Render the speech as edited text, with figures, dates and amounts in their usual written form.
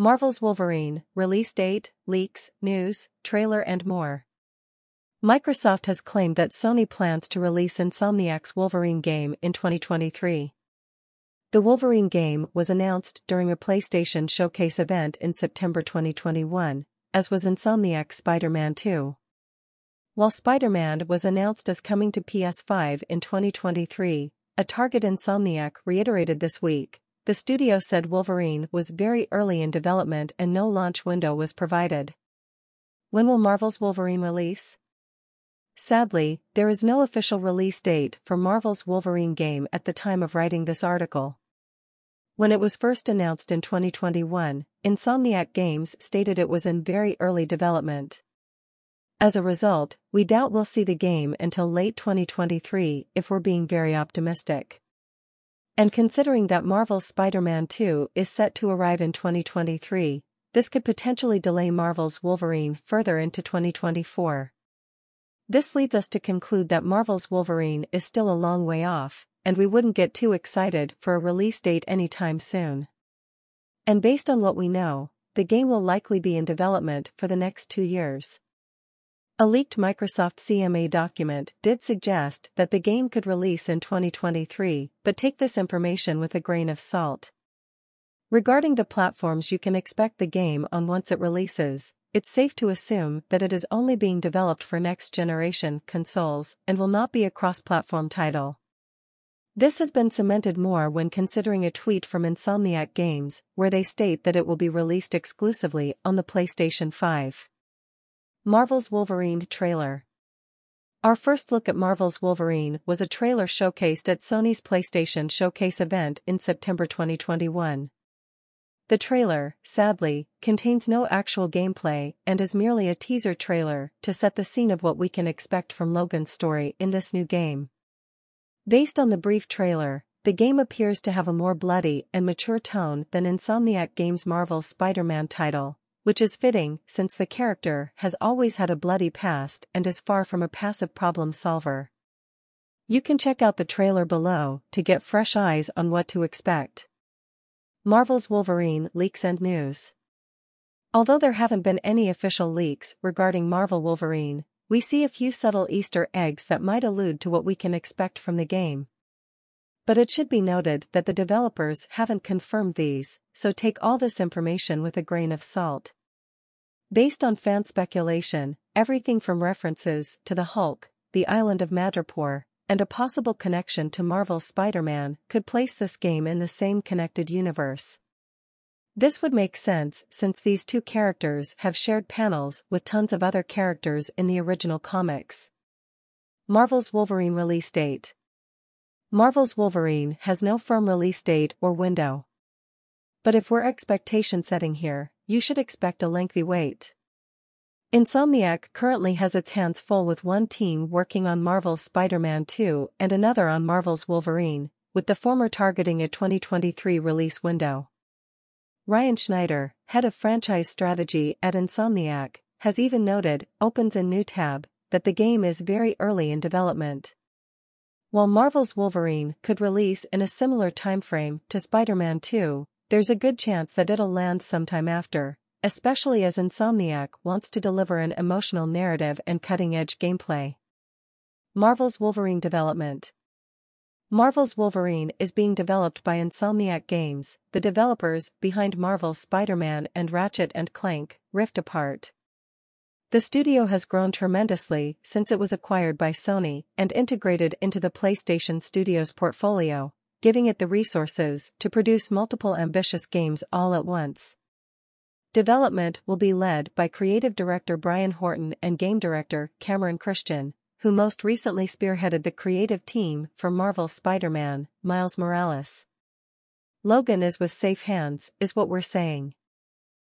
Marvel's Wolverine, release date, leaks, news, trailer and more. Microsoft has claimed that Sony plans to release Insomniac's Wolverine game in 2023. The Wolverine game was announced during a PlayStation Showcase event in September 2021, as was Insomniac's Spider-Man 2. While Spider-Man was announced as coming to PS5 in 2023, a target Insomniac reiterated this week. The studio said Wolverine was very early in development and no launch window was provided. When will Marvel's Wolverine release? Sadly, there is no official release date for Marvel's Wolverine game at the time of writing this article. When it was first announced in 2021, Insomniac Games stated it was in very early development. As a result, we doubt we'll see the game until late 2023 if we're being very optimistic. And considering that Marvel's Spider-Man 2 is set to arrive in 2023, this could potentially delay Marvel's Wolverine further into 2024. This leads us to conclude that Marvel's Wolverine is still a long way off, and we wouldn't get too excited for a release date anytime soon. And based on what we know, the game will likely be in development for the next 2 years. A leaked Microsoft CMA document did suggest that the game could release in 2023, but take this information with a grain of salt. Regarding the platforms you can expect the game on once it releases, it's safe to assume that it is only being developed for next-generation consoles and will not be a cross-platform title. This has been cemented more when considering a tweet from Insomniac Games where they state that it will be released exclusively on the PlayStation 5. Marvel's Wolverine trailer. Our first look at Marvel's Wolverine was a trailer showcased at Sony's PlayStation Showcase event in September 2021. The trailer, sadly, contains no actual gameplay and is merely a teaser trailer to set the scene of what we can expect from Logan's story in this new game. Based on the brief trailer, the game appears to have a more bloody and mature tone than Insomniac Games' Marvel's Spider-Man title, which is fitting since the character has always had a bloody past and is far from a passive problem solver. You can check out the trailer below to get fresh eyes on what to expect. Marvel's Wolverine leaks and news. Although there haven't been any official leaks regarding Marvel Wolverine, we see a few subtle Easter eggs that might allude to what we can expect from the game. But it should be noted that the developers haven't confirmed these, so take all this information with a grain of salt. Based on fan speculation, everything from references to the Hulk, the island of Madripoor, and a possible connection to Marvel's Spider-Man could place this game in the same connected universe. This would make sense since these two characters have shared panels with tons of other characters in the original comics. Marvel's Wolverine release date. Marvel's Wolverine has no firm release date or window. But if we're expectation setting here, you should expect a lengthy wait. Insomniac currently has its hands full with one team working on Marvel's Spider-Man 2 and another on Marvel's Wolverine, with the former targeting a 2023 release window. Ryan Schneider, head of franchise strategy at Insomniac, has even noted, opens a new tab, that the game is very early in development. While Marvel's Wolverine could release in a similar timeframe to Spider-Man 2, there's a good chance that it'll land sometime after, especially as Insomniac wants to deliver an emotional narrative and cutting-edge gameplay. Marvel's Wolverine development. Marvel's Wolverine is being developed by Insomniac Games, the developers behind Marvel's Spider-Man and Ratchet & Clank, Rift Apart. The studio has grown tremendously since it was acquired by Sony and integrated into the PlayStation Studios portfolio, giving it the resources to produce multiple ambitious games all at once. Development will be led by creative director Brian Horton and game director Cameron Christian, who most recently spearheaded the creative team for Marvel's Spider-Man, Miles Morales. Logan is with safe hands, is what we're saying.